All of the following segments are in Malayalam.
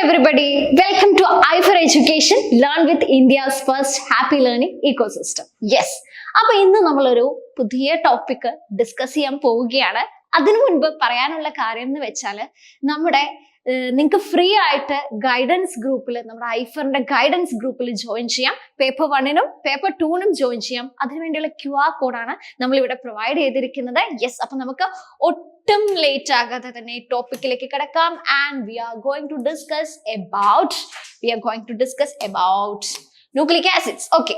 everybody, welcome to I for Education, Learn with India's first happy learning ecosystem. Yes, അപ്പോൾ ഇന്ന് നമ്മളൊരു പുതിയ ടോപ്പിക് ഡിസ്കസ് ചെയ്യാൻ പോവുകയാണ്. അതിനു മുൻപ് പറയാനുള്ള കാര്യം എന്ന് വെച്ചാൽ നമ്മുടെ നിങ്ങൾക്ക് ഫ്രീ ആയിട്ട് ഗൈഡൻസ് ഗ്രൂപ്പിൽ നമ്മുടെ ഐഫറിന്റെ ഗൈഡൻസ് ഗ്രൂപ്പിൽ ജോയിൻ ചെയ്യാം. പേപ്പർ 1-നും പേപ്പർ 2-നും ജോയിൻ ചെയ്യാം. അതിനുവേണ്ടിയുള്ള QR കോഡാണ് നമ്മൾ ഇവിടെ പ്രൊവൈഡ് ചെയ്തിരിക്കുന്നത്. യെസ്, അപ്പൊ നമുക്ക് ഒട്ടും ലേറ്റ് ആകാതെ തന്നെ ടോപ്പിക്കിലേക്ക് കിടക്കാം. And we are going to discuss about nucleic acids. Okay,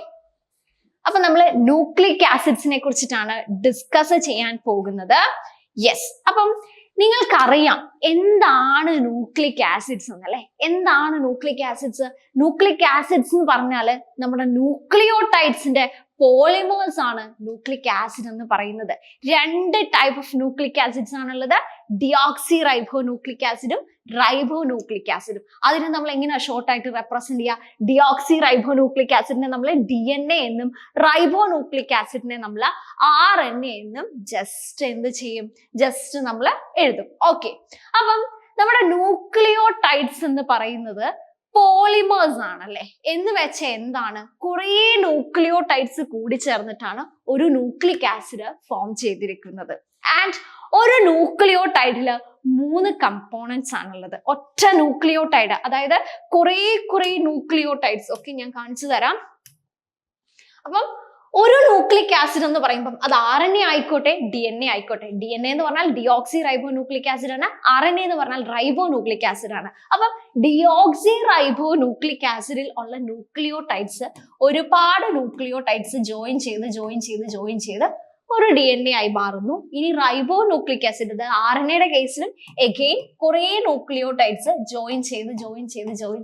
അപ്പൊ നമ്മൾ ന്യൂക്ലിക് ആസിഡ്സിനെ കുറിച്ചിട്ടാണ് ഡിസ്കസ് ചെയ്യാൻ പോകുന്നത്. യെസ്, അപ്പം നിങ്ങൾക്കറിയാം എന്താണ് ന്യൂക്ലിക് ആസിഡ്സ് എന്നല്ലേ? എന്താണ് ന്യൂക്ലിക് ആസിഡ്സ്? ന്യൂക്ലിക് ആസിഡ്സ് എന്ന് പറഞ്ഞാൽ നമ്മുടെ ന്യൂക്ലിയോടൈഡ്സിന്റെ പോളിമേഴ്സ് ആണ് ന്യൂക്ലിക് ആസിഡ് എന്ന് പറയുന്നത്. രണ്ട് ടൈപ്പ് ഓഫ് ന്യൂക്ലിക് ആസിഡ്സ് ആണുള്ളത്, ഡിയോക്സി റൈബോ ന്യൂക്ലിക് ആസിഡും റൈബോ ന്യൂക്ലിക് ആസിഡും. അതിനെ നമ്മൾ എങ്ങനെയാ ഷോർട്ട് ആയിട്ട് റെപ്രസെന്റ് ചെയ്യുക? ഡിയോക്സി റൈബോ ന്യൂക്ലിക് ആസിഡിനെ നമ്മൾ DNA എന്നും റൈബോ ന്യൂക്ലിക് ആസിഡിനെ നമ്മൾ RNA എന്നും ജസ്റ്റ് നമ്മൾ എഴുതും. ഓക്കെ, അപ്പം നമ്മുടെ ന്യൂക്ലിയോടൈഡ്സ് എന്ന് പറയുന്നത് പോളിമേഴ്സ് ആണല്ലേ? എന്ന് വെച്ചാൽ എന്താണ്? കുറേ ന്യൂക്ലിയോടൈഡ്സ് കൂടി ചേർന്നിട്ടാണ് ഒരു ന്യൂക്ലിക് ആസിഡ് ഫോം ചെയ്തിരിക്കുന്നത്. ആൻഡ് ഒരു ന്യൂക്ലിയോടൈഡില് 3 കമ്പോണൻസ് ആണുള്ളത്. ഒറ്റ ന്യൂക്ലിയോടൈഡ്, അതായത് കുറേ ന്യൂക്ലിയോടൈഡ്സ്. ഓക്കെ, ഞാൻ കാണിച്ചു തരാം. അപ്പം ഒരു ന്യൂക്ലിക് ആസിഡ് എന്ന് പറയുമ്പോൾ അത് RNA ആയിക്കോട്ടെ, DNA ആയിക്കോട്ടെ. DNA എന്ന് പറഞ്ഞാൽ ഡിയോക്സി റൈബോ ന്യൂക്ലിക് ആസിഡ് ആണ്. RNA എന്ന് പറഞ്ഞാൽ റൈബോ ന്യൂക്ലിക് ആസിഡ് ആണ്. അപ്പം ഡിയോക്സി റൈബോ ന്യൂക്ലിക് ആസിഡിൽ ഉള്ള ന്യൂക്ലിയോടൈഡ്സ് ഒരുപാട് ന്യൂക്ലിയോടൈഡ്സ് ജോയിൻ ചെയ്ത് ഒരു DNA ആയി മാറുന്നു. ഇനി റൈബോ ന്യൂക്ലിക് ആസിഡ്, RNAയുടെ കേസിലും എഗെയിൻ കുറേ ന്യൂക്ലിയോടൈഡ്സ് ജോയിൻ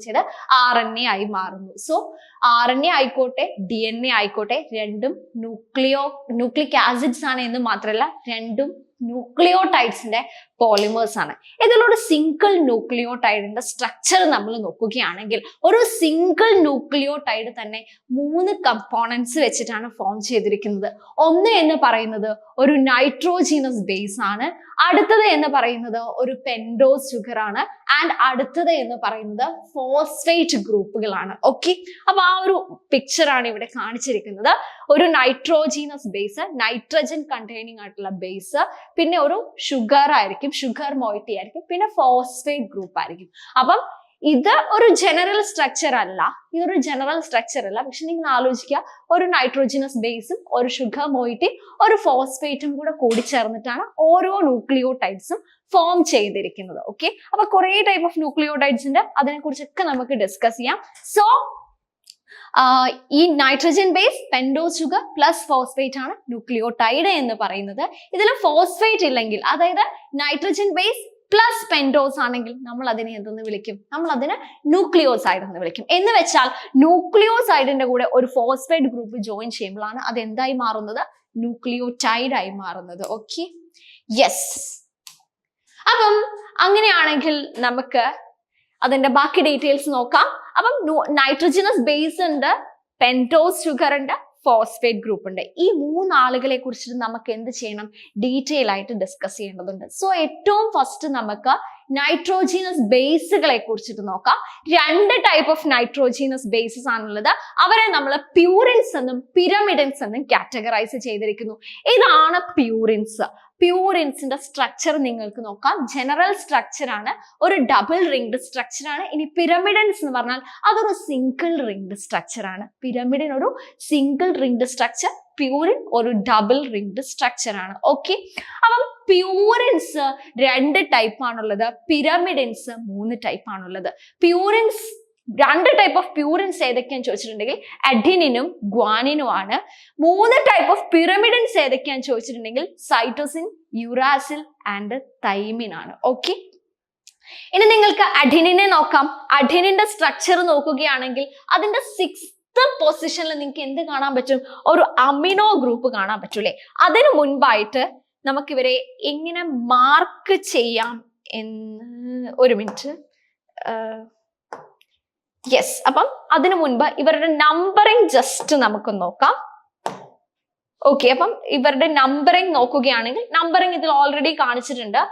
ചെയ്ത് RNA ആയി മാറുന്നു. സോ RNA ആയിക്കോട്ടെ, DNA ആയിക്കോട്ടെ, രണ്ടും ന്യൂക്ലിക് ആസിഡ്സ് ആണ് എന്ന് മാത്രമല്ല രണ്ടും ന്യൂക്ലിയോടൈഡ്സിന്റെ പോളിമേഴ്സ് ആണ്. ഇതിലൊരു സിംഗിൾ ന്യൂക്ലിയോടൈഡിന്റെ സ്ട്രക്ചർ നമ്മൾ നോക്കുകയാണെങ്കിൽ ഒരു സിംഗിൾ ന്യൂക്ലിയോടൈഡ് തന്നെ 3 കമ്പോണൻസ് വെച്ചിട്ടാണ് ഫോം ചെയ്തിരിക്കുന്നത്. ഒന്ന് എന്ന് പറയുന്നത് ഒരു നൈട്രോജീനസ് ബേസ് ആണ്, അടുത്തത് എന്ന് പറയുന്നത് ഒരു പെൻഡോസ് ഷുഗർ ആണ്, ആൻഡ് അടുത്തത് എന്ന് പറയുന്നത് ഫോസ്ഫേറ്റ് ഗ്രൂപ്പുകളാണ്. ഓക്കെ, അപ്പൊ ആ ഒരു പിക്ചർ ആണ് ഇവിടെ കാണിച്ചിരിക്കുന്നത്. ഒരു നൈട്രോജീനസ് ബേസ്, നൈട്രജൻ കണ്ടെയ്നിങ് ആയിട്ടുള്ള ബേസ്, പിന്നെ ഒരു ഷുഗർ ആയിരിക്കും, ഷുഗർ മോയിറ്റി ആയിരിക്കും, പിന്നെ ഫോസ്ഫേറ്റ് ഗ്രൂപ്പ് ആയിരിക്കും. അപ്പം ഇത് ഒരു ജനറൽ സ്ട്രക്ചർ അല്ല, പക്ഷെ നിങ്ങൾ ആലോചിക്കുക, ഒരു നൈട്രോജനസ് ബേസും ഒരു ഷുഗർ മോയിറ്റി ഒരു ഫോസ്ഫേറ്റും കൂടി ചേർന്നിട്ടാണ് ഓരോ ന്യൂക്ലിയോടൈഡ്സും ഫോം ചെയ്തിരിക്കുന്നത്. ഓക്കെ, അപ്പൊ കുറെ ടൈപ്പ് ഓഫ് ന്യൂക്ലിയോടൈഡ്സ് ഉണ്ട്, അതിനെ കുറിച്ചൊക്കെ നമുക്ക് ഡിസ്കസ് ചെയ്യാം. സോ ഈ nitrogen base, pentose sugar plus phosphate ആണ് ന്യൂക്ലിയോടൈഡ് എന്ന് പറയുന്നത്. ഇതിൽ ഫോസ്ഫേറ്റ് ഇല്ലെങ്കിൽ, അതായത് നൈട്രജൻ ബേസ് പ്ലസ് പെൻഡോസ് ആണെങ്കിൽ നമ്മൾ അതിനെ എന്തെന്ന് വിളിക്കും? നമ്മൾ അതിനെ ന്യൂക്ലിയോസൈഡ് എന്ന് വിളിക്കും. എന്ന് വെച്ചാൽ ന്യൂക്ലിയോസൈഡിന്റെ കൂടെ ഒരു ഫോസ്ഫേറ്റ് ഗ്രൂപ്പ് ജോയിൻ ചെയ്യുമ്പോഴാണ് അത് എന്തായി മാറുന്നത്? ന്യൂക്ലിയോടൈഡ് ആയി മാറുന്നത്. Okay, yes. അപ്പം അങ്ങനെയാണെങ്കിൽ നമുക്ക് അതിന്റെ ബാക്കി ഡീറ്റെയിൽസ് നോക്കാം. അപ്പം നൈട്രോജനസ് ബേസ് ഉണ്ട്, പെൻഡോസ് ഷുഗർ ഉണ്ട്, ഫോസ്ഫേറ്റ് ഗ്രൂപ്പ് ഉണ്ട്. ഈ 3 ആളുകളെ കുറിച്ചിട്ട് നമുക്ക് എന്ത് ചെയ്യണം? ഡീറ്റെയിൽ ആയിട്ട് ഡിസ്കസ് ചെയ്യേണ്ടതുണ്ട്. സോ ഏറ്റവും ഫസ്റ്റ് നമുക്ക് നൈട്രോജീനസ് ബേസുകളെ കുറിച്ചിട്ട് നോക്കാം. 2 ടൈപ്പ് ഓഫ് നൈട്രോജീനസ് ബേസസ് ആണുള്ളത്. അവരെ നമ്മൾ പ്യൂരിൻസ് എന്നും പിരമിഡിൻസ് എന്നും കാറ്റഗറൈസ് ചെയ്തിരിക്കുന്നു. ഇതാണ് പ്യൂരിൻസിന്റെ സ്ട്രക്ചർ നിങ്ങൾക്ക് നോക്കാം. ജനറൽ സ്ട്രക്ചർ ആണ്, ഒരു ഡബിൾ റിംഗ്ഡ് സ്ട്രക്ചർ ആണ്. ഇനി പിരമിഡൻസ് എന്ന് പറഞ്ഞാൽ അതൊരു സിംഗിൾ റിംഗ്ഡ് സ്ട്രക്ചർ ആണ്. പിരമിഡിൻ ഒരു സിംഗിൾ റിംഗ്ഡ് സ്ട്രക്ചർ, പ്യൂരിൻ ഒരു ഡബിൾ റിംഗ്ഡ് സ്ട്രക്ചർ ആണ്. ഓക്കെ, അപ്പം പ്യൂരിൻസ് 2 ടൈപ്പ് ആണുള്ളത്, പിരമിഡിൻസ് 3 ടൈപ്പ് ആണുള്ളത്. പ്യൂരിൻസ് 2 ടൈപ്പ് ഓഫ് പ്യൂരിൻസ് ഏതൊക്കെയാന്ന് ചോദിച്ചിട്ടുണ്ടെങ്കിൽ അഡിനിനും ഗ്വാനിനും ആണ്. 3 ടൈപ്പ് ഓഫ് പിരമിഡിൻസ് ഏതൊക്കെയാന്ന് ചോദിച്ചിട്ടുണ്ടെങ്കിൽ സൈറ്റോസിൻ, യുറാസിൽ ആൻഡ് തൈമിൻ ആണ്. ഓക്കെ, ഇനി നിങ്ങൾക്ക് അഡിനിനെ നോക്കാം. അഡിനിന്റെ സ്ട്രക്ചർ നോക്കുകയാണെങ്കിൽ അതിന്റെ 6th പൊസിഷനിൽ നിങ്ങൾക്ക് എന്ത് കാണാൻ പറ്റും? ഒരു അമിനോ ഗ്രൂപ്പ് കാണാൻ പറ്റൂലേ? അതിനു മുൻപായിട്ട് നമുക്ക് ഇവരെ എങ്ങനെ മാർക്ക് ചെയ്യാം എന്ന് ഒരു മിനിറ്റ്. യെസ്, അപ്പം അതിനു മുൻപ് ഇവരുടെ നമ്പറിങ് ജസ്റ്റ് നമുക്ക് നോക്കാം. ഓക്കെ, അപ്പം ഇവരുടെ നമ്പറിങ് നോക്കുകയാണെങ്കിൽ നമ്പറിങ് ഇതിൽ ഓൾറെഡി കാണിച്ചിട്ടുണ്ട്.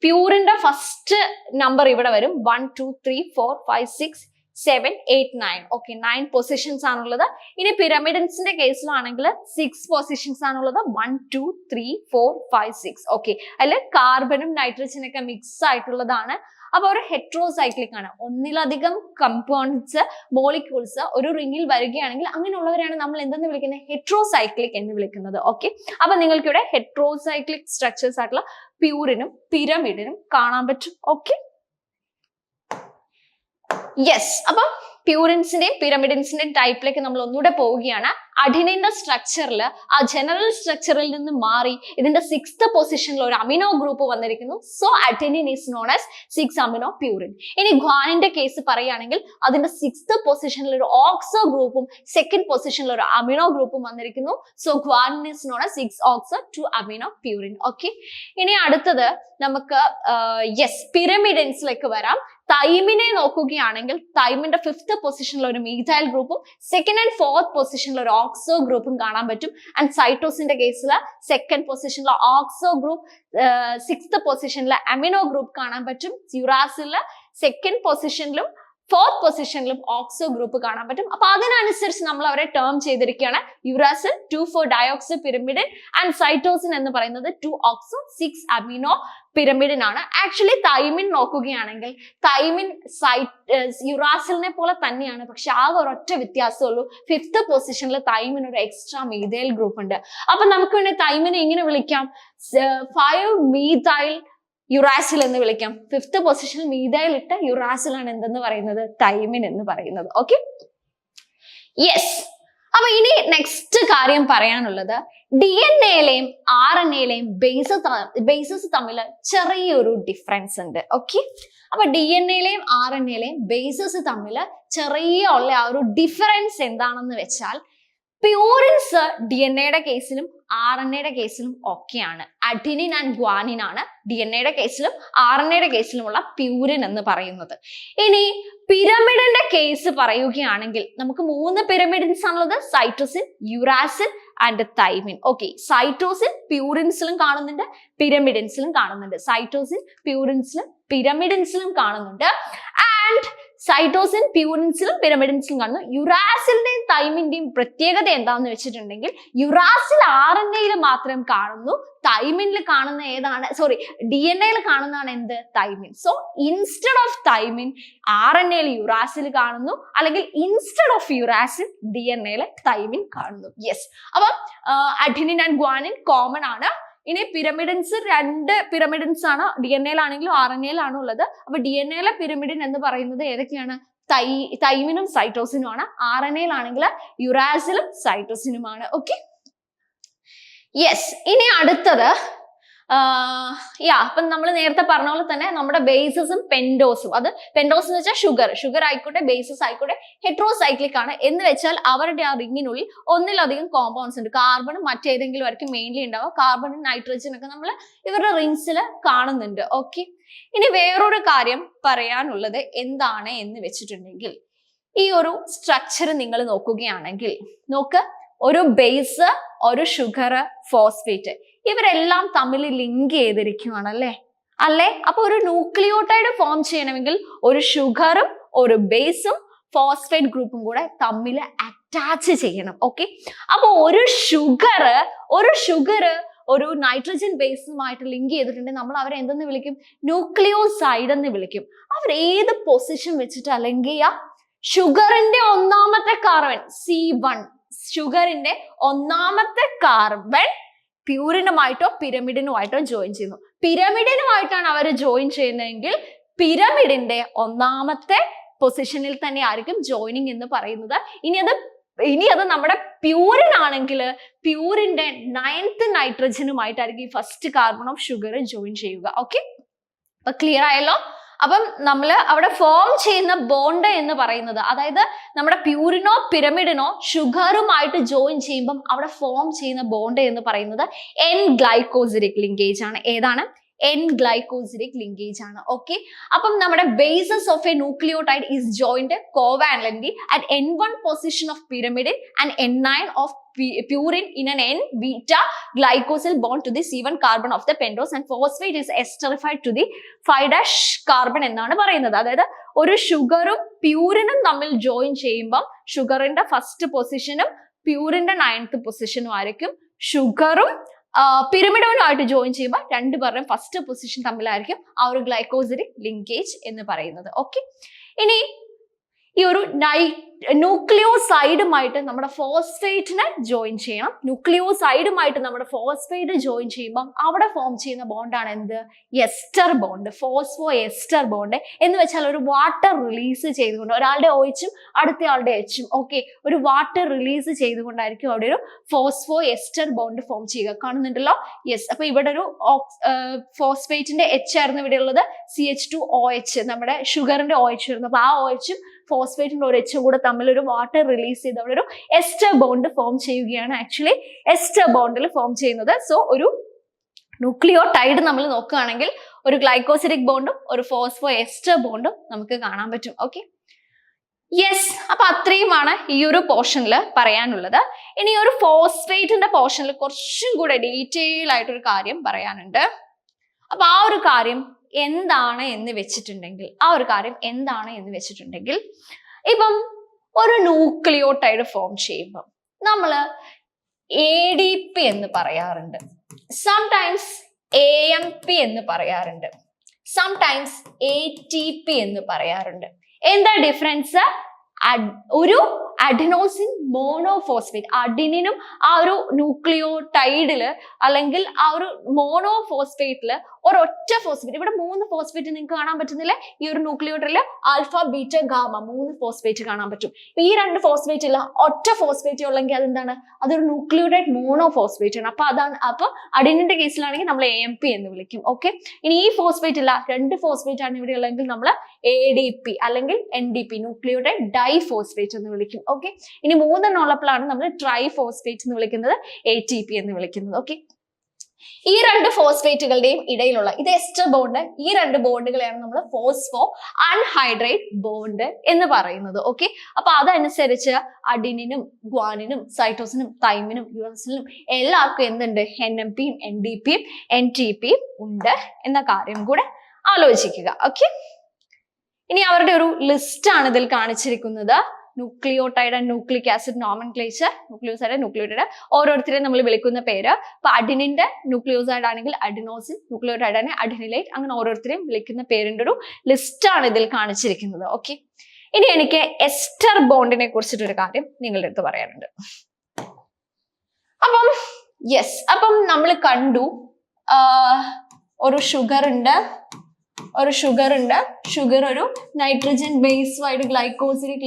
പ്യൂരിന്റെ ഫസ്റ്റ് നമ്പർ ഇവിടെ വരും 1 2 3 4 5 6 7 8 9. ഓക്കെ, 9 പൊസിഷൻസ് ആണുള്ളത്. ഇനി പിരമിഡൻസിന്റെ കേസിലാണെങ്കിൽ 6 പൊസിഷൻസ് ആണുള്ളത്. 1 2 3 4 5 6. ഓക്കെ, അതിൽ കാർബണും നൈട്രജനും ഒക്കെ മിക്സ് ആയിട്ടുള്ളതാണ്. അപ്പൊ ഒരു ഹെട്രോസൈക്ലിക് ആണ്. ഒന്നിലധികം കമ്പോണൻസ് മോളിക്യൂൾസ് ഒരു റിംഗിൽ വരികയാണെങ്കിൽ അങ്ങനെയുള്ളവരാണ് നമ്മൾ എന്തെന്ന് വിളിക്കുന്നത്? ഹെട്രോസൈക്ലിക് എന്ന് വിളിക്കുന്നത്. ഓക്കെ, അപ്പൊ നിങ്ങൾക്ക് ഇവിടെ ഹെട്രോസൈക്ലിക് സ്ട്രക്ചേഴ്സ് ആയിട്ടുള്ള പ്യൂരിനും പിരമിഡിനും കാണാൻ പറ്റും. Okay, yes. അപ്പൊ പ്യൂരിൻസിന്റെയും പിരമിഡിൻസിന്റെയും ടൈപ്പിലേക്ക് നമ്മൾ ഒന്നുകൂടെ പോവുകയാണ്. അഡിനിന്റെ സ്ട്രക്ചറിൽ ആ ജനറൽ സ്ട്രക്ചറിൽ നിന്ന് മാറി ഇതിന്റെ 6th പൊസിഷനിൽ ഒരു അമിനോ ഗ്രൂപ്പ് വന്നിരിക്കുന്നു. So adenine is known as 6 amino purine. ഇനി ഗ്വാനിന്റെ കേസ് പറയുകയാണെങ്കിൽ അതിന്റെ 6th പൊസിഷനിൽ ഒരു ഓക്സോ ഗ്രൂപ്പും 2nd പൊസിഷനിൽ ഒരു അമിനോ ഗ്രൂപ്പും വന്നിരിക്കുന്നു. So guanine is known as 6 oxo 2 amino purine. Okay, ഇനി അടുത്തത് നമുക്ക് പിരമിഡിൻസിലേക്ക് വരാം. തൈമിനെ നോക്കുകയാണെങ്കിൽ തൈമിന്റെ 5th പൊസിഷനിൽ ഒരു മീഥൈൽ ഗ്രൂപ്പും 2nd and 4th പൊസിഷനിൽ ഒരു ഓക്സോ ഗ്രൂപ്പും കാണാൻ പറ്റും. ആൻഡ് സൈറ്റോസിന്റെ കേസിൽ 2nd പൊസിഷനിലെ ഓക്സോ ഗ്രൂപ്പ്, 6th പൊസിഷനിലെ അമിനോ ഗ്രൂപ്പ് കാണാൻ പറ്റും. യുറാസിലെ 2nd പൊസിഷനിലും 4th പൊസിഷനിലും ഓക്സോ ഗ്രൂപ്പ് കാണാൻ പറ്റും. അപ്പൊ അതിനനുസരിച്ച് നമ്മൾ അവരെ ടേം ചെയ്തിരിക്കുകയാണ്. യുറാസിൽ 2,4 ഡയോക്സോ പിരമിഡിൻ ആൻഡ് സൈറ്റോസിൻ എന്ന് പറയുന്നത് 2 ഓക്സോ 6 അമിനോ പിരമിഡിൻ ആണ്. ആക്ച്വലി തൈമിൻ നോക്കുകയാണെങ്കിൽ തൈമിൻ യുറാസിലിനെ പോലെ തന്നെയാണ്, പക്ഷെ ആകെ ഒരൊറ്റ വ്യത്യാസമുള്ളൂ. 5th പൊസിഷനിൽ തൈമിൻ ഒരു എക്സ്ട്രാ മീഥൈൽ ഗ്രൂപ്പ് ഉണ്ട്. അപ്പൊ നമുക്ക് വേണ്ടി തൈമിനെ ഇങ്ങനെ വിളിക്കാം, 5 മീഥൈൽ യുറാസിൽ എന്ന് വിളിക്കാം. 5th പൊസിഷനിൽ മീഥൈൽ ഇട്ട യുറാസിലാണ് എന്തെന്ന് പറയുന്നത്? തൈമിൻ എന്ന് പറയുന്നത്. Okay, yes. അപ്പൊ ഇനി നെക്സ്റ്റ് കാര്യം പറയാനുള്ളത് DNA-യിലെയും RNA-യിലെയും ബേസസ് തമ്മിൽ ചെറിയൊരു ഡിഫറൻസ് ഉണ്ട്. ഓക്കെ, അപ്പൊ DNA-യിലെയും RNA-യിലെയും ബേസസ് തമ്മിൽ ചെറിയ ഉള്ള ആ ഒരു ഡിഫറൻസ് എന്താണെന്ന് വെച്ചാൽ പ്യൂരിൻസ് DNA-യുടെ കേസിലും RNA-യുടെ കേസിലും ഒക്കെയാണ്. അഡിനിൻ ആൻഡ് ഗ്വാനിൻ ആണ് DNA-യുടെ കേസിലും RNA-യുടെ കേസിലുമുള്ള പ്യൂരിൻ എന്ന് പറയുന്നത്. ഇനി പിരമിഡിന്റെ കേസ് പറയുകയാണെങ്കിൽ നമുക്ക് 3 പിരമിഡിൻസ് ആണുള്ളത്: cytosine, uracil and thymine. Okay, cytosine പ്യൂരിൻസിലും കാണുന്നുണ്ട്, പിരമിഡിൻസിലും കാണുന്നുണ്ട്. സൈറ്റോസിൻ പ്യൂരിൻസിലും പിരമിഡിൻസിലും കാണുന്നുണ്ട്. ആൻഡ് സൈറ്റോസിൻ പ്യൂരിൻസിലും പിരമിഡിൻസിലും കാണുന്നു. യുറാസിലിന്റെയും തൈമിന്റെയും പ്രത്യേകത എന്താണെന്ന് വെച്ചിട്ടുണ്ടെങ്കിൽ യുറാസിൽ RNA-യിൽ മാത്രം കാണുന്നു, തൈമിനിൽ കാണുന്ന ഏതാണ്? DNA-യിൽ കാണുന്നതാണ് എന്ത്? Thymine. So instead of thymine RNA-യിൽ യുറാസിൽ കാണുന്നു, അല്ലെങ്കിൽ ഇൻസ്റ്റെഡ് ഓഫ് യുറാസിൽ DNA-യിൽ തൈമിൻ കാണുന്നു. യെസ്, അപ്പം അഡിനിൻ ആൻഡ് ഗ്വാനിൻ കോമൺ ആണ്. ഇനി പിരമിഡിൻസ് 2 പിരമിഡിൻസ് ആണ്, DNA-യിലാണെങ്കിലും RNA-യിലാണ് ഉള്ളത്. അപ്പൊ DNA-യിലെ പിരമിഡിൻ എന്ന് പറയുന്നത് ഏതൊക്കെയാണ്? തൈമിനും സൈറ്റോസിനും ആണ്. RNA-യിലാണെങ്കിൽ യുറാസിലും സൈറ്റോസിനുമാണ്. Okay, yes. ഇനി അടുത്തത് അപ്പം നമ്മൾ നേരത്തെ പറഞ്ഞ പോലെ തന്നെ നമ്മുടെ ബേസസും പെൻഡോസും, അത് പെൻഡോസ് എന്ന് വെച്ചാൽ ഷുഗർ ആയിക്കോട്ടെ, ബേസസ് ആയിക്കോട്ടെ, ഹെട്രോസൈക്ലിക് ആണ്. എന്ന് വെച്ചാൽ അവരുടെ ആ റിങ്ങിനുള്ളിൽ ഒന്നിലധികം കോമ്പൗണ്ട്സ് ഉണ്ട്. കാർബണും മറ്റേതെങ്കിലും ആയിരിക്കും മെയിൻലി ഉണ്ടാവുക. കാർബണും നൈട്രജനും ഒക്കെ നമ്മൾ ഇവരുടെ റിങ്സിൽ കാണുന്നുണ്ട്. ഓക്കെ, ഇനി വേറൊരു കാര്യം പറയാനുള്ളത് എന്താണ് എന്ന് വെച്ചിട്ടുണ്ടെങ്കിൽ ഈ ഒരു സ്ട്രക്ചർ നിങ്ങൾ നോക്കുകയാണെങ്കിൽ ഒരു ബേസ്, ഒരു ഷുഗർ, ഫോസ്ഫേറ്റ്, ഇവരെല്ലാം തമ്മിൽ ലിങ്ക് ചെയ്തിരിക്കുകയാണല്ലേ അല്ലേ? അപ്പൊ ഒരു ന്യൂക്ലിയോടൈഡ് ഫോം ചെയ്യണമെങ്കിൽ ഒരു ഷുഗറും ഒരു ബേസും ഫോസ്ഫേറ്റ് ഗ്രൂപ്പും കൂടെ തമ്മിൽ അറ്റാച്ച് ചെയ്യണം. ഓക്കെ, അപ്പൊ ഒരു ഷുഗർ ഒരു നൈട്രജൻ ബേസുമായിട്ട് ലിങ്ക് ചെയ്തിട്ടുണ്ടെങ്കിൽ നമ്മൾ അവരെ എന്തെന്ന് വിളിക്കും? ന്യൂക്ലിയോസൈഡ് എന്ന് വിളിക്കും. അവർ ഏത് പൊസിഷൻ വെച്ചിട്ടാ ലിങ്ക് ചെയ്യുക? ഷുഗറിന്റെ ഒന്നാമത്തെ കാർബൺ C1, ഷുഗറിന്റെ ഒന്നാമത്തെ കാർബൺ പ്യൂരിനുമായിട്ടോ പിരമിഡിനുമായിട്ടോ ജോയിൻ ചെയ്യുന്നു. പിരമിഡിനുമായിട്ടാണ് അവർ ജോയിൻ ചെയ്യുന്നതെങ്കിൽ പിരമിഡിന്റെ ഒന്നാമത്തെ പൊസിഷനിൽ തന്നെ ആയിരിക്കും ജോയിനിങ് എന്ന് പറയുന്നത്. ഇനി അത് നമ്മുടെ പ്യൂരിൻ ആണെങ്കിൽ പ്യൂരിന്റെ 9th നൈട്രജനുമായിട്ടായിരിക്കും ഈ first carbon of sugar join ചെയ്യുക. ഓക്കെ, അപ്പൊ ക്ലിയർ ആയല്ലോ? അപ്പം നമ്മൾ അവിടെ ഫോം ചെയ്യുന്ന ബോണ്ട് എന്ന് പറയുന്നത്, അതായത് നമ്മുടെ പ്യൂരിനോ പിരമിഡിനോ ഷുഗറുമായിട്ട് ജോയിൻ ചെയ്യുമ്പം അവിടെ ഫോം ചെയ്യുന്ന ബോണ്ട് എന്ന് പറയുന്നത് N-ഗ്ലൈക്കോസിഡിക് ലിങ്കേജ് ആണ്. ഏതാണ്? N-glycosidic linkage ആണ്. Okay, അപ്പം നമ്മുടെ basis of a nucleotide is joined covalently at N1 position of pyrimidine and N9 of purine in an N-beta glycosyl bond to the C1 carbon of the pentose and phosphate is esterified to the 5' carbon എന്നാണ് പറയുന്നത്. അതായത് ഒരു ഷുഗറും പ്യൂരിനും തമ്മിൽ ജോയിൻ ചെയ്യുമ്പോൾ ഷുഗറിന്റെ ഫസ്റ്റ് പൊസിഷനും പ്യൂരിന്റെ 9th പൊസിഷനും ആയിരിക്കും. ഷുഗറും പിരമിഡോനുമായിട്ട് ജോയിൻ ചെയ്യുമ്പോൾ രണ്ടുപേരുടെയും ഫസ്റ്റ് പൊസിഷൻ തമ്മിലായിരിക്കും ആ ഒരു ഗ്ലൈക്കോസിഡിക് ലിങ്കേജ് എന്ന് പറയുന്നത്. ഓക്കെ, ഇനി ഈ ഒരു ന്യൂക്ലിയോസൈഡുമായിട്ട് നമ്മുടെ ഫോസ്ഫേറ്റിനെ ജോയിൻ ചെയ്യണം. ന്യൂക്ലിയോസൈഡുമായിട്ട് നമ്മുടെ ഫോസ്ഫേറ്റ് ജോയിൻ ചെയ്യുമ്പോൾ അവിടെ ഫോം ചെയ്യുന്ന ബോണ്ടാണ് എന്ത്? Ester bond, phospho ester bond എന്ന് വെച്ചാൽ ഒരു വാട്ടർ റിലീസ് ചെയ്തുകൊണ്ട് ഒരാളുടെ OH അടുത്ത ആളുടെ H, ഓക്കെ, ഒരു വാട്ടർ റിലീസ് ചെയ്തുകൊണ്ടായിരിക്കും അവിടെ ഒരു ഫോസ്ഫോ എസ്റ്റർ ബോണ്ട് ഫോം ചെയ്യുക. കാണുന്നുണ്ടല്ലോ? യെസ്. അപ്പൊ ഇവിടെ ഒരു ഫോസ്ഫേറ്റിന്റെ H ആയിരുന്നു ഇവിടെ ഉള്ളത്, CH2OH, നമ്മുടെ ഷുഗറിന്റെ OH വരുന്നു. അപ്പൊ ആ OH ഫോസ്ഫേറ്റിന്റെ ഒരു H കൂടെ തമ്മിൽ ഒരു വാട്ടർ റിലീസ് ചെയ്ത് അവിടെ ഒരു എസ്റ്റർ ബോണ്ട് ഫോം ചെയ്യുകയാണ് ആക്ച്വലി എസ്റ്റർ ബോണ്ടിൽ ഫോം ചെയ്യുന്നത്. സോ ഒരു ന്യൂക്ലിയോടൈഡ് നമ്മൾ നോക്കുകയാണെങ്കിൽ ഒരു ഗ്ലൈക്കോസിഡിക് ബോണ്ടും ഒരു ഫോസ്ഫോ എസ്റ്റർ ബോണ്ടും നമുക്ക് കാണാൻ പറ്റും. Okay, yes. അപ്പൊ അത്രയുമാണ് ഈ ഒരു പോർഷനിൽ പറയാനുള്ളത്. ഇനി ഒരു ഫോസ്ഫേറ്റിന്റെ പോർഷനിൽ കുറച്ചും കൂടെ ഡീറ്റെയിൽ ആയിട്ടൊരു കാര്യം പറയാനുണ്ട്. അപ്പൊ ആ ഒരു കാര്യം എന്താണ് എന്ന് വെച്ചിട്ടുണ്ടെങ്കിൽ ഇപ്പം ഒരു ന്യൂക്ലിയോടൈഡ് ഫോം ചെയ്യുമ്പോൾ നമ്മൾ ADP എന്ന് പറയാറുണ്ട്, സംടൈംസ് AMP എന്ന് പറയാറുണ്ട്, സംടൈംസ് ATP എന്ന് പറയാറുണ്ട്. എന്താ ഡിഫറൻസ്? ഒരു അഡിനോസിൻ മോണോഫോസ്ഫേറ്റ്, അഡിനിനും ആ ഒരു ന്യൂക്ലിയോടൈഡില് അല്ലെങ്കിൽ ആ ഒരു മോണോഫോസ്ഫേറ്റില് ഒരൊറ്റ ഫോസ്ഫേറ്റ്, ഇവിടെ 3 ഫോസ്ഫേറ്റ് നിങ്ങൾക്ക് കാണാൻ പറ്റുന്നില്ലേ? ഈ ഒരു ന്യൂക്ലിയോടൈഡില് ആൽഫ ബീറ്റ ഗാമ 3 ഫോസ്ഫേറ്റ് കാണാൻ പറ്റും. ഈ 2 ഫോസ്ഫേറ്റ് ഇല്ല, ഒറ്റ ഫോസ്ഫേറ്റ് ഉള്ളെങ്കിൽ അതെന്താണ്? അതൊരു ന്യൂക്ലിയോടൈഡ് മോണോഫോസ്ഫേറ്റ് ആണ്. അപ്പൊ അഡിനിന്റെ കേസിലാണെങ്കിൽ നമ്മൾ AMP എന്ന് വിളിക്കും. ഓക്കെ, ഇനി ഈ ഫോസ്ഫേറ്റ് ഇല്ല, 2 ഫോസ്ഫേറ്റ് ആണ് ഇവിടെ ഉള്ളെങ്കിൽ നമ്മൾ ADP അല്ലെങ്കിൽ NDP, ന്യൂക്ലിയോടൈഡ് ഡൈഫോസ്ഫേറ്റ് എന്ന് വിളിക്കും. ഓക്കെ, ഇനി 3 ഉള്ളപ്പോഴാണ് നമ്മൾ ട്രൈഫോസ്ഫേറ്റ് എന്ന് വിളിക്കുന്നത്, ATP എന്ന് വിളിക്കുന്നത്. ഓക്കെ, ഈ 2 ഫോസ്ഫേറ്റുകളുടെയും ഇടയിലുള്ള ഇത് എസ്റ്റർ ബോണ്ട്, ഈ 2 ബോണ്ടുകളെയാണ് നമ്മൾ ഫോസ്ഫോ അൺഹൈഡ്രേറ്റ് ബോണ്ട് എന്ന് പറയുന്നത്. ഓക്കെ, അപ്പൊ അതനുസരിച്ച് അഡിനിനും ഗ്വാനിനും സൈറ്റോസിനും തൈമിനും യുറാസിലും എല്ലാവർക്കും എന്തുണ്ട്? NMPയും NDPയും NTPയും ഉണ്ട് എന്ന കാര്യം കൂടെ ആലോചിക്കുക. ഓക്കെ, ഇനി അവരുടെ ഒരു ലിസ്റ്റ് ആണ് ഇതിൽ കാണിച്ചിരിക്കുന്നത്. Nucleotide and nucleic acid nomenclature, nucleoside nucleotide ഓരോരുത്തരെയും നമ്മൾ വിളിക്കുന്ന പേര്. അപ്പൊ അഡിനിന്റെ ന്യൂക്ലിയോസൈഡ് ആണെങ്കിൽ അഡിനോസിൻ, ന്യൂക്ലിയോടൈഡ് ആണെങ്കിൽ അഡിനിലേറ്റ്, അങ്ങനെ ഓരോരുത്തരെയും വിളിക്കുന്ന പേരിന്റെ ഒരു ലിസ്റ്റ് ആണ് ഇതിൽ കാണിച്ചിരിക്കുന്നത്. ഓക്കെ, ഇനി എനിക്ക് എസ്റ്റർ ബോണ്ടിനെ കുറിച്ചിട്ടൊരു കാര്യം നിങ്ങളുടെ അടുത്ത് പറയാനുണ്ട്. അപ്പം യെസ്, അപ്പം നമ്മൾ കണ്ടു ഒരു ഷുഗർ ഉണ്ട്, ഷുഗർ ഒരു നൈട്രജൻ ബേസുമായിട്ട് ഗ്ലൈക്കോസിഡിക്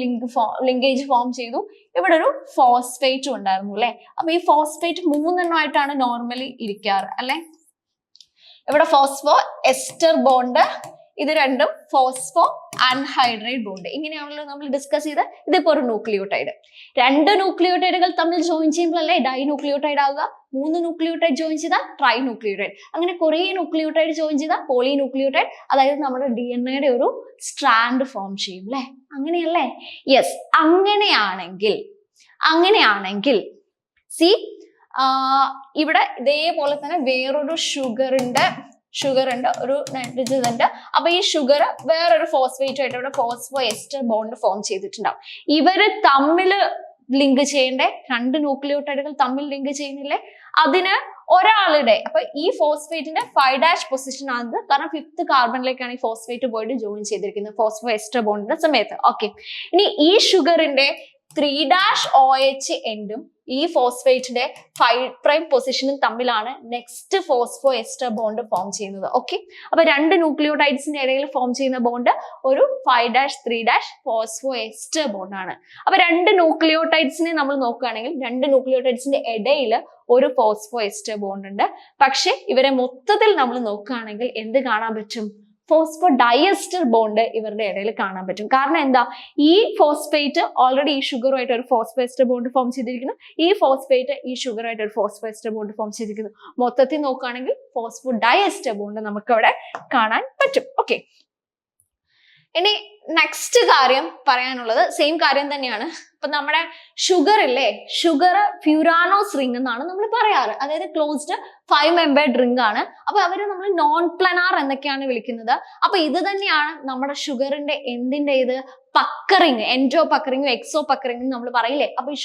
ലിങ്കേജ് ഫോം ചെയ്തു. ഇവിടെ ഒരു ഫോസ്ഫേറ്റും ഉണ്ടായിരുന്നു അല്ലെ? അപ്പൊ ഈ ഫോസ്ഫേറ്റ് 3 ആയിട്ടാണ് നോർമലി ഇരിക്കാറ് അല്ലെ? ഇവിടെ ഫോസ്ഫോ എസ്റ്റർ ബോണ്ട്, ഇത് രണ്ടും ഫോസ്ഫോ അൺഹൈഡ്രേറ്റ് ബോണ്ട്. ഇങ്ങനെയാണല്ലോ നമ്മൾ ഡിസ്കസ് ചെയ്ത്. ഇതിപ്പോ ഒരു ന്യൂക്ലിയോടൈഡ്, 2 ന്യൂക്ലിയോടൈഡുകൾ തമ്മിൽ ജോയിൻ ചെയ്യുമ്പോഴല്ലേ ഡൈ ന്യൂക്ലിയോടൈഡ് ആവുക. 3 ന്യൂക്ലിയോടൈഡ് ജോയിൻ ചെയ്താൽ ട്രൈ ന്യൂക്ലിയോടൈഡ്, അങ്ങനെ കുറെ ന്യൂക്ലിയോടൈഡ് ജോയിൻ ചെയ്താൽ പോളി ന്യൂക്ലിയോടൈഡ്, അതായത് നമ്മുടെ DNA ഒരു സ്ട്രാൻഡ് ഫോം ചെയ്യും അല്ലെ? അങ്ങനെയല്ലേ? യെസ്. അങ്ങനെയാണെങ്കിൽ സി ഇവിടെ ഇതേപോലെ തന്നെ വേറൊരു ഷുഗർ ഉണ്ട്, ഒരു നൈട്രജൻ ഉണ്ട്. അപ്പൊ ഈ ഷുഗർ വേറൊരു ഫോസ്ഫേറ്റ് ആയിട്ട് ഇവിടെ ഫോസ്ഫോ എസ്റ്റർ ബോണ്ട് ഫോം ചെയ്തിട്ടുണ്ടാവും. ഇവര് തമ്മിൽ ലിങ്ക് ചെയ്യേണ്ടേ, 2 ന്യൂക്ലിയോടൈഡുകൾ തമ്മിൽ ലിങ്ക് ചെയ്യുന്നില്ലേ? അതിന് ഒരാളുടെ, അപ്പൊ ഈ ഫോസ്ഫേറ്റിന്റെ 5' പൊസിഷൻ ആണ്, കാരണം 5th കാർബണിലേക്കാണ് ഈ ഫോസ്ഫേറ്റ് പോയിട്ട് ജോയിൻ ചെയ്തിരിക്കുന്നത് ഫോസ്ഫോ എസ്റ്റർ ബോണ്ടിന്റെ സമയത്ത്. ഓക്കെ, ഇനി ഈ ഷുഗറിന്റെ 3' എൻഡും ഈ ഫോസ്ഫേറ്റിന്റെ 5' പൊസിഷനും തമ്മിലാണ് next phospho ester bond form ചെയ്യുന്നത്. ഓക്കെ, അപ്പൊ 2 ന്യൂക്ലിയോടൈഡ്സിന്റെ ഇടയിൽ ഫോം ചെയ്യുന്ന ബോണ്ട് ഒരു 5' 3' ഫോസ്ഫോ എസ്റ്റർ ബോണ്ട് ആണ്. അപ്പൊ 2 ന്യൂക്ലിയോടൈഡ്സിനെ നമ്മൾ നോക്കുകയാണെങ്കിൽ 2 ന്യൂക്ലിയോടൈഡ്സിന്റെ ഇടയിൽ ഒരു ഫോസ്ഫോ എസ്റ്റർ ബോണ്ട് ഉണ്ട്. പക്ഷെ ഇവരെ മൊത്തത്തിൽ നമ്മൾ നോക്കുകയാണെങ്കിൽ എന്ത് കാണാൻ പറ്റും? ഫോസ്ഫോഡയസ്റ്റർ ബോണ്ട് ഇവരുടെ ഇടയിൽ കാണാൻ പറ്റും. കാരണം എന്താ, ഈ ഫോസ്ഫേറ്റ് ഓൾറെഡി ഈ ഷുഗറുമായിട്ട് ഒരു ഫോസ്ഫോഎസ്റ്റർ ബോണ്ട് ഫോം ചെയ്തിരിക്കുന്നു, ഈ ഫോസ്ഫേറ്റ് ഈ ഷുഗറായിട്ട് ഒരു ഫോസ്ഫോഎസ്റ്റർ ബോണ്ട് ഫോം ചെയ്തിരിക്കുന്നു. മൊത്തത്തിൽ നോക്കുകയാണെങ്കിൽ ഫോസ്ഫോഡയസ്റ്റർ ബോണ്ട് നമുക്ക് അവിടെ കാണാൻ പറ്റും. ഓക്കെ, ഇനി നെക്സ്റ്റ് കാര്യം പറയാനുള്ളത് സെയിം കാര്യം തന്നെയാണ്. ഇപ്പൊ നമ്മുടെ ഷുഗർ ഇല്ലേ, ഷുഗർ ഫ്യൂരാനോസ് റിംഗ് എന്നാണ് നമ്മൾ പറയാറ്. അതായത് ക്ലോസ്ഡ് 5 മെമ്പേർഡ് റിംഗ് ആണ്. അപ്പൊ അവര് നമ്മൾ നോൺ പ്ലനാർ എന്നൊക്കെയാണ് വിളിക്കുന്നത്. അപ്പൊ ഇത് തന്നെയാണ് നമ്മുടെ ഷുഗറിന്റെ എന്തിന്റെ ഇത് പക്കറിങ്, എൻഡോ പക്കറിങ്ങും എക്സോ പക്കറിങ്ങും നമ്മൾ പറയില്ലേ. അപ്പൊ ഈ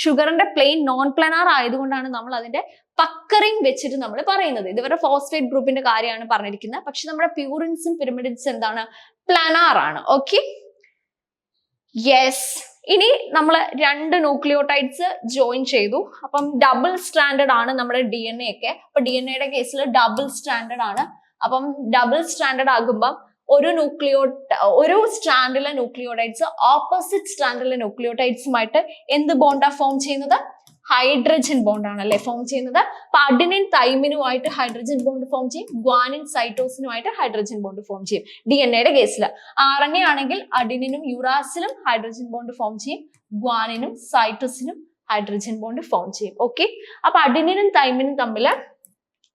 ഷുഗറിന്റെ പ്ലെയിൻ നോൺ പ്ലനാർ ആയതുകൊണ്ടാണ് നമ്മൾ അതിന്റെ പക്കറിങ് വെച്ചിട്ട് നമ്മൾ പറയുന്നത്. ഇതുവരെ ഫോസ്ഫേറ്റ് ഗ്രൂപ്പിന്റെ കാര്യമാണ് പറഞ്ഞിരിക്കുന്നത്. പക്ഷെ നമ്മുടെ പ്യൂറിൻസും പിരമിഡിൻസും എന്താണ്, പ്ലനാർ ആണ്. Okay, yes. ഇനി നമ്മൾ 2 ന്യൂക്ലിയോടൈഡ്സ് ജോയിൻ ചെയ്തു. അപ്പം ഡബിൾ സ്റ്റാൻഡേർഡ് ആണ് നമ്മുടെ DNA ഒക്കെ. അപ്പൊ DNA കേസിൽ ഡബിൾ സ്റ്റാൻഡേർഡ് ആണ്. അപ്പം ഡബിൾ സ്റ്റാൻഡേർഡ് ആകുമ്പം ഒരു സ്റ്റാൻഡിലെ ന്യൂക്ലിയോടൈഡ്സ് ഓപ്പോസിറ്റ് സ്റ്റാൻഡിലെ ന്യൂക്ലിയോടൈഡ്സുമായിട്ട് എന്ത് ബോണ്ടാ ഫോം ചെയ്യുന്നത്, ഹൈഡ്രജൻ ബോണ്ട് ആണല്ലേ ഫോം ചെയ്യുന്നത്. അപ്പൊ അഡിനിൻ തൈമിനുമായിട്ട് ഹൈഡ്രജൻ ബോണ്ട് ഫോം ചെയ്യും, ഗ്വാനിൻ സൈറ്റോസിനുമായിട്ട് ഹൈഡ്രജൻ ബോണ്ട് ഫോം ചെയ്യും. DNA കേസിൽ RNA ആണെങ്കിൽ അഡിനിനും യുറാസിലും ഹൈഡ്രജൻ ബോണ്ട് ഫോം ചെയ്യും, ഗ്വാനിനും സൈറ്റോസിനും ഹൈഡ്രജൻ ബോണ്ട് ഫോം ചെയ്യും. ഓക്കെ, അപ്പൊ അഡിനിനും തൈമിനും തമ്മിൽ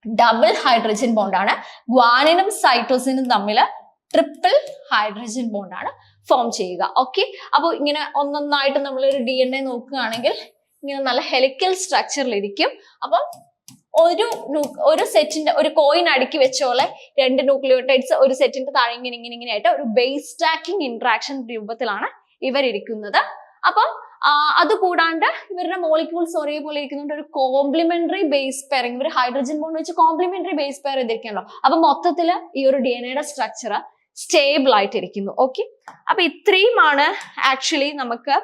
ഡബിൾ ഹൈഡ്രജൻ ബോണ്ടാണ്, ഗ്വാനിനും സൈറ്റോസിനും തമ്മിൽ ട്രിപ്പിൾ ഹൈഡ്രജൻ ബോണ്ടാണ് ഫോം ചെയ്യുക. ഓക്കെ, അപ്പോൾ ഇങ്ങനെ ഒന്നൊന്നായിട്ട് നമ്മളൊരു DNA നോക്കുകയാണെങ്കിൽ ഇങ്ങനെ നല്ല ഹെലിക്കൽ സ്ട്രക്ചറിൽ ഇരിക്കും. അപ്പം ഒരു സെറ്റിന്റെ ഒരു കോയിൻ അടുക്കി വെച്ച പോലെ 2 ന്യൂക്ലിയോടൈഡ്സ് ഒരു സെറ്റിന്റെ താഴെ ഇങ്ങനെ ആയിട്ട് ഒരു ബേസ് സ്റ്റാക്കിംഗ് ഇന്ററാക്ഷൻ രൂപത്തിലാണ് ഇവരിയ്ക്കുന്നത്. അപ്പം അത് കൂടാണ്ട് ഇവരുടെ മോളിക്യൂൾസ് ഒരേപോലെ ഇരിക്കുന്നുണ്ട്. ഒരു കോംപ്ലിമെന്ററി ബേസ് പെയറിംഗ്, ഇവർ ഹൈഡ്രജൻ ബോണ്ട് വെച്ച് കോംപ്ലിമെന്ററി ബേസ് പെയർ ചെയ്തിരിക്കണല്ലോ. അപ്പൊ മൊത്തത്തില് ഈ ഒരു DNAയുടെ സ്ട്രക്ചർ സ്റ്റേബിൾ ആയിട്ടിരിക്കുന്നു. ഓക്കെ, അപ്പൊ ഇത്രയുമാണ് ആക്ച്വലി നമുക്ക്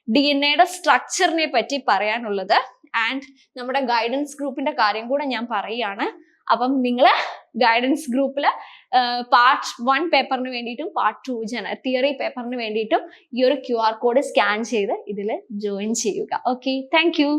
DNA സ്ട്രക്ചറിനെ പറ്റി പറയാനുള്ളത്. ആൻഡ് നമ്മുടെ ഗൈഡൻസ് ഗ്രൂപ്പിന്റെ കാര്യം കൂടെ ഞാൻ പറയുകയാണ്. അപ്പം നിങ്ങൾ ഗൈഡൻസ് ഗ്രൂപ്പിൽ പാർട്ട് 1 പേപ്പറിന് വേണ്ടിയിട്ടും പാർട്ട് 2 തിയറി പേപ്പറിന് വേണ്ടിയിട്ടും ഈ ഒരു QR കോഡ് സ്കാൻ ചെയ്ത് ഇതിൽ ജോയിൻ ചെയ്യുക. Okay, thank you.